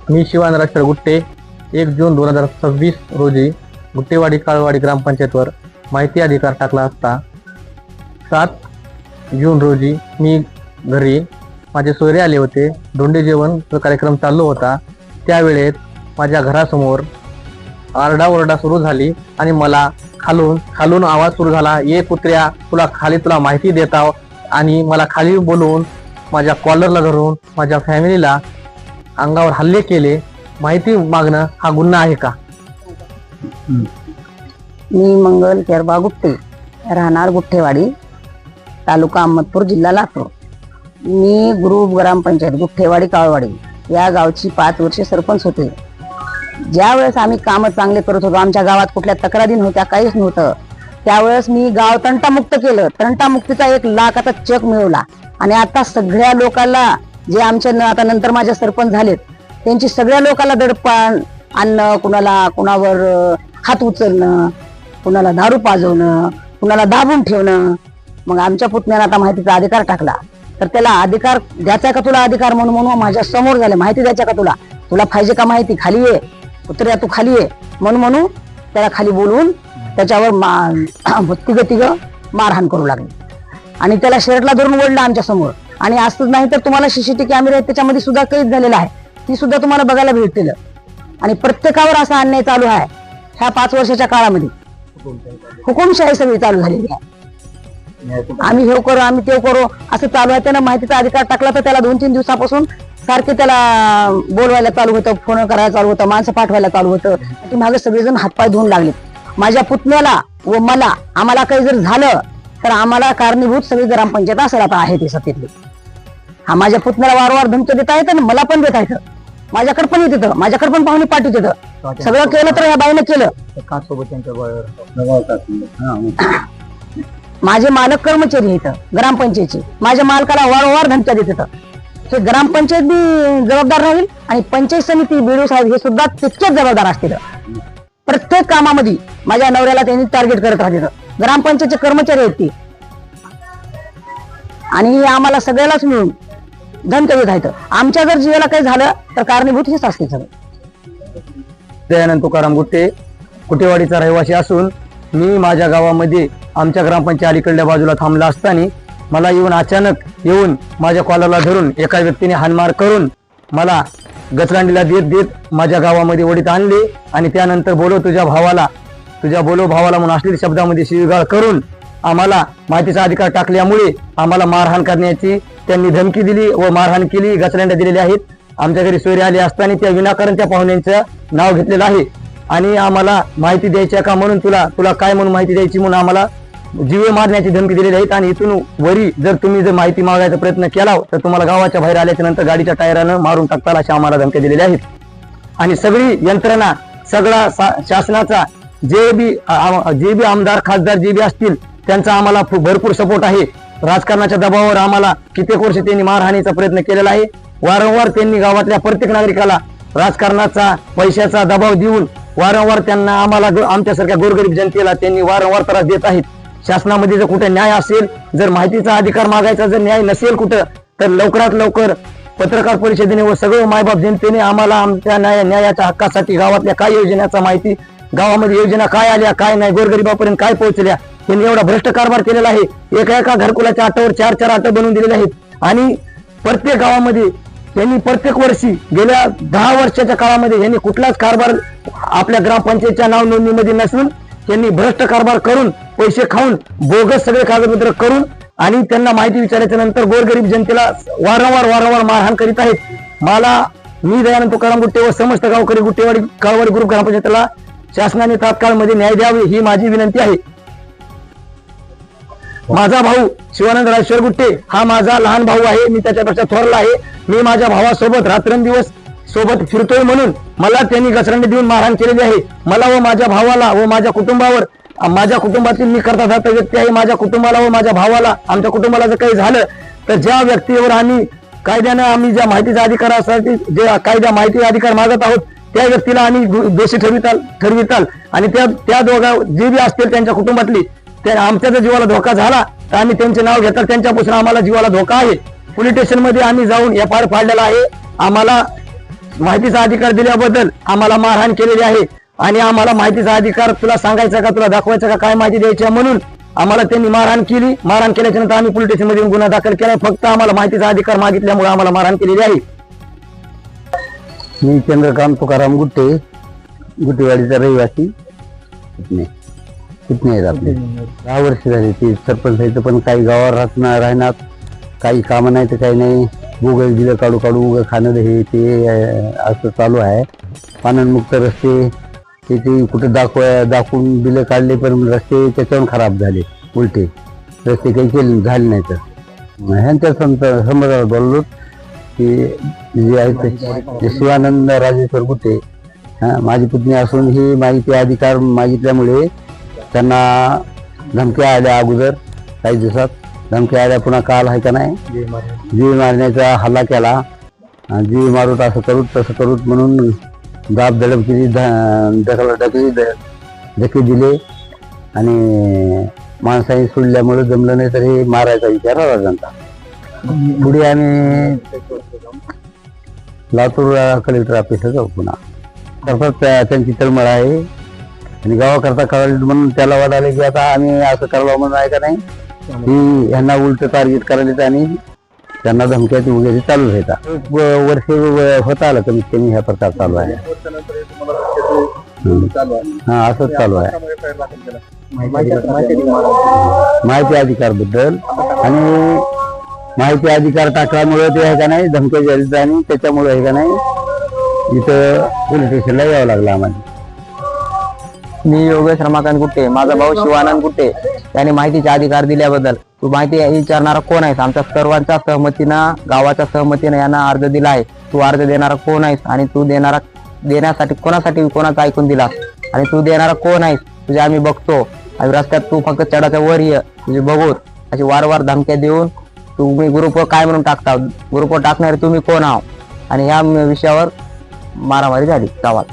मी शिवानंद गुट्टे 1 जून 2026 रोजी गुट्टेवाडी काळवाडी ग्रामपंचायतवर माहिती अधिकार टाकला असता 7 जून रोजी मी घरी माझे सोयरे आले होते. धोंडे जेवणचा कार्यक्रम चालू होता. त्यावेळेत माझ्या घरासमोर आरडाओरडा सुरू झाली आणि मला खालून आवाज सुरू झाला, ये कुत्र्या, तुला माहिती देताव. आणि मला खाली बोलवून माझ्या कॉलरला धरून माझ्या फॅमिलीला अंगावर हल्ले केले. माहिती मागणं हा गुन्हा आहे का? मी मंगल केरबा गुट्टे, राहणार गुट्टेवाडी, तालुका अहमदपूर, जिल्हा लातूर. मी ग्रुप ग्रामपंचायत गुट्टेवाडी काळवाडी या गावची 5 वर्षे सरपंच होते. ज्या वेळेस आम्ही कामं चांगले करत होतो, आमच्या गावात कुठल्या तक्रारी नव्हत्या, काहीच नव्हतं, त्यावेळेस मी गाव तंटामुक्त केलं. तंटामुक्तीचा 1 लाखाचा चेक मिळवला. आणि आता सगळ्या लोकांना जे आमच्या आता नंतर माझे सरपंच झालेत, त्यांची सगळ्या लोकांना दडपण आणणं, कुणावर हात उचलणं, कुणाला दारू पाजवणं, कुणाला दाबून ठेवणं. मग आमच्या पुतण्याला आता माहितीचा अधिकार टाकला, तर त्याला अधिकार द्यायचा का तुला अधिकार म्हणून माझ्या समोर झाले, माहिती द्यायचा का तुला पाहिजे का माहिती, खाली ये उतर्या, तू खाली ये म्हणून त्याला खाली बोलवून त्याच्यावर तिघ मारहाण करू लागले. आणि त्याला शर्टला धरून ओढलं आमच्या समोर. आणि असंच नाही तर तुम्हाला सीसीटीव्ही कॅमेरे आहेत, त्याच्यामध्ये सुद्धा कैद झालेला आहे, ती सुद्धा तुम्हाला बघायला भेटतील. आणि प्रत्येकावर असा अन्याय चालू आहे. ह्या 5 वर्षाच्या काळामध्ये हुकुमशाही सगळी चालू झालेली आहे. आम्ही हे करू, आम्ही ते करू असं चालू आहे. त्यानं माहितीचा अधिकार टाकला तर त्याला 2-3 दिवसापासून सारखे त्याला बोलवायला चालू होतं, फोन करायला चालू होतं, माणसं पाठवायला चालू होतं. ती मागे सगळेजण हातपाय धुवून लागले. माझ्या पुतण्याला व मला, आम्हाला काही जर झालं तर आम्हाला कारणीभूत सगळी ग्रामपंचायत असेल आता आहे ते सत्तेतली. हा माझ्या पुतण्याला वारंवार धमकी देता येतं आणि मला पण देता येतं. माझ्याकडे पण येत, माझ्याकडे पण पाहुणे पाठवत येतं. सगळं केलं तर या बाईने केलं. माझे मालक कर्मचारी आहेत ग्रामपंचायतचे, माझ्या मालकाला वारंवार धमक्या देत येतं. हे ग्रामपंचायत बी जबाबदार राहील आणि पंचायत समिती बीडीओ साहेब हे सुद्धा तितकेच जबाबदार असतील. प्रत्येक कामामध्ये माझ्या नवऱ्याला त्यांनी टार्गेट करत राहते. ग्रामपंचायतचे कर्मचारी आहेत ती. आणि आम्हाला सगळ्यालाच मिळून धमक्या देत आहेत. आमच्या जर जीवाला काही झालं तर कारणीभूत हेच असते सगळं. दयानंद तुकाराम गुट्टे, कुटेवाडीचा रहिवासी असून मी माझ्या गावामध्ये आमच्या ग्रामपंचायत अलीकडल्या बाजूला थांबला असताना मला अचानक येऊन माझ्या कॉलरला धरून एका व्यक्तीने हाणमार करून मला गचरांडीला देत माझ्या गावामध्ये ओढीत आणले. आणि त्यानंतर तुझ्या भावाला म्हणून असलेल्या शब्दामध्ये शिवीगाळ करून आम्हाला माहितीचा अधिकार टाकल्यामुळे आम्हाला मारहाण करण्याची त्यांनी धमकी दिली व मारहाण केली. गचरांड्या दिलेल्या आहेत. आमच्या घरी सोयरे आले असताना त्या विनाकारण त्या पाहुण्यांचं नाव घेतलेलं आहे. आणि आम्हाला माहिती द्यायची का म्हणून तुला काय म्हणून माहिती द्यायची म्हणून आम्हाला जीवे मारण्याची धमकी दिलेली आहेत. आणि इथून वरी जर तुम्ही माहिती मागायचा प्रयत्न केला तर तुम्हाला गावाच्या बाहेर आल्याच्या नंतर गाडीच्या टायरानं मारून टाकताल अशा आम्हाला धमक्या दिलेल्या आहेत. आणि सगळी यंत्रणा, सगळा शासनाचा जे बी आमदार खासदार जे बी असतील त्यांचा आम्हाला भरपूर सपोर्ट आहे. राजकारणाच्या दबावावर आम्हाला कित्येक वर्ष त्यांनी मारहाणीचा प्रयत्न केलेला आहे. वारंवार त्यांनी गावातल्या प्रत्येक नागरिकाला राजकारणाचा, पैशाचा दबाव देऊन वारंवार त्यांना आम्हाला आमच्यासारख्या गोरगरीब जनतेला त्यांनी वारंवार त्रास देत आहेत. शासनामध्ये जर कुठे न्याय असेल, जर माहितीचा अधिकार मागायचा जर न्याय नसेल कुठं, तर लवकरात लवकर पत्रकार परिषदेने व सगळं मायबाप जनतेने आम्हाला आमच्या न्यायाच्या हक्कासाठी गावातल्या काय योजनेचा माहिती, गावामध्ये योजना काय आल्या काय नाही, गोरगरिबापर्यंत काय पोहोचल्या, त्यांनी एवढा भ्रष्ट कारभार केलेला आहे. एका घरकुलाच्या आटावर 4 आटे बनवून दिलेले आहेत. आणि प्रत्येक गावामध्ये त्यांनी प्रत्येक वर्षी गेल्या 10 वर्षाच्या काळामध्ये यांनी कुठलाच कारभार आपल्या ग्रामपंचायतच्या नाव नोंदणीमध्ये नसून त्यांनी भ्रष्ट कारभार करून, पैसे खाऊन, बोगस सगळे कागदपत्र करून आणि त्यांना माहिती विचारायच्या नंतर गोरगरीब जनतेला वारंवार मारहाण करीत आहेत. मी दयानंद तुकाराम गुट्टे व समस्त गावकरी गुट्टेवाडी काळवाडी ग्रुप ग्रामपंचायतीला शासनाने तात्काळ मध्ये न्याय द्यावे ही माझी विनंती आहे. माझा भाऊ शिवानंद राजेश्वर गुट्टे हा माझा लहान भाऊ आहे. मी त्याच्यापेक्षा थोरला आहे. मी माझ्या भावासोबत रात्रंदिवस सोबत फिरतोय म्हणून मला त्यांनी घसरंडी देऊन मारहाण केलेली आहे. मला व माझ्या भावाला व माझ्या कुटुंबावर, माझ्या कुटुंबातील मी करता व्यक्ती आहे, माझ्या कुटुंबाला व माझ्या भावाला, आमच्या कुटुंबाला जर काही झालं तर ज्या व्यक्तीवर कायद्यानं आम्ही ज्या माहितीचा अधिकारासाठी जे कायदा माहिती अधिकार मागत आहोत त्या व्यक्तीला आम्ही दोषी ठरविताल. आणि त्या दोघा जे बी असतील त्यांच्या कुटुंबातली, आमच्या जर जीवाला धोका झाला तर आम्ही त्यांचे नाव घेतात. त्यांच्यापासून आम्हाला जीवाला धोका आहे. पोलीस स्टेशन मध्ये आम्ही जाऊन FIR फाडलेला आहे. आम्हाला माहितीचा अधिकार दिल्याबद्दल आम्हाला मारहाण केलेली आहे आणि आम्हाला माहितीचा अधिकार तुला सांगायचा का, तुला दाखवायचा का, काय माहिती द्यायची आहे म्हणून आम्हाला त्यांनी मारहाण केली. मारहाण केल्याच्या नंतर आम्ही पोलीस स्टेशनमध्ये येऊन गुन्हा दाखल केला. फक्त आम्हाला माहितीचा अधिकार मागितल्यामुळे आम्हाला मारहाण केलेली आहे. मी चंद्रकांत तुकाराम गुट्टे, गुटेवाडीचा रहिवासी. कुठने आहेत आपले 10 वर्ष झाली ते सरपंच आहे, पण काही गावावर राहणार, काही कामं नाही तर काही नाही. गुगल बिलं काढू उगं खाणं हे ते असं चालू आहे. पाणंदमुक्त रस्ते ते कुठं दाखवून बिलं काढले, पण रस्ते त्याच्यावर खराब झाले, उलटे रस्ते काही केले झाले नाही. तर ह्यांच्या संदर्भात बोललो की जे आहेत ते शिवानंद राजेश्वर गुट्टे, माझी पुतणी असून ही माहिती अधिकार मागितल्यामुळे त्यांना धमक्या आल्या. अगोदर काही दिवसात धमक्या आल्या, पुन्हा काल आहे का नाही जीव मारण्याचा हल्ला केला. जीव मारूत असं करूत तसं करूत म्हणून दाब दडप केली, धक्के दिले आणि माणसाने सोडल्यामुळे जमलं नाही तर हे मारायचा विचार आला त्यांचा. पुढे आम्ही लातूर कलेक्टर ऑफिसला जाऊ. पुन्हा करतात त्यांची तळमळ आहे आणि गावाकरता करायला म्हणून त्याला वाटायला की आता आम्ही असं करावं म्हणून आहे का नाही, ही ह्यांना उलट टार्गेट करायला आणि त्यांना धमक्याची वगैरे चालू राहतात. वर्ष होत आलं कमीत कमी ह्या प्रकार चालू आहे. हा असंच चालू आहे माहिती अधिकार बद्दल. आणि माहिती अधिकार टाकल्यामुळे ते आहे का नाही धमक्या झाली आणि त्याच्यामुळे आहे का नाही इथं पोलीस स्टेशनला यावं लागलं आम्हाला. मी योगेश रमाकांत गुट्टे, माझा भाऊ शिवानंद गुट्टे यांनी माहितीचे अधिकार दिल्याबद्दल तू माहिती विचारणारा कोण आहेस? आमच्या सर्वांच्या सहमतीनं, गावाच्या सहमतीनं यांना अर्ज दिला आहे. तू अर्ज देणारा कोण आहेस आणि तू देण्यासाठी कोणासाठी कोणाचं ऐकून दिलास आणि तू देणारा कोण आहेस? तुझे आम्ही बघतो आणि रस्त्यात तू फक्त चढाच्या वर ये तुझे बघूत अशी वारंवार धमक्या देऊन तुम्ही ग्रुपवर काय म्हणून टाकता, ग्रुपवर टाकणारे तुम्ही कोण आहो आणि ह्या विषयावर मारामारी झाली गावात.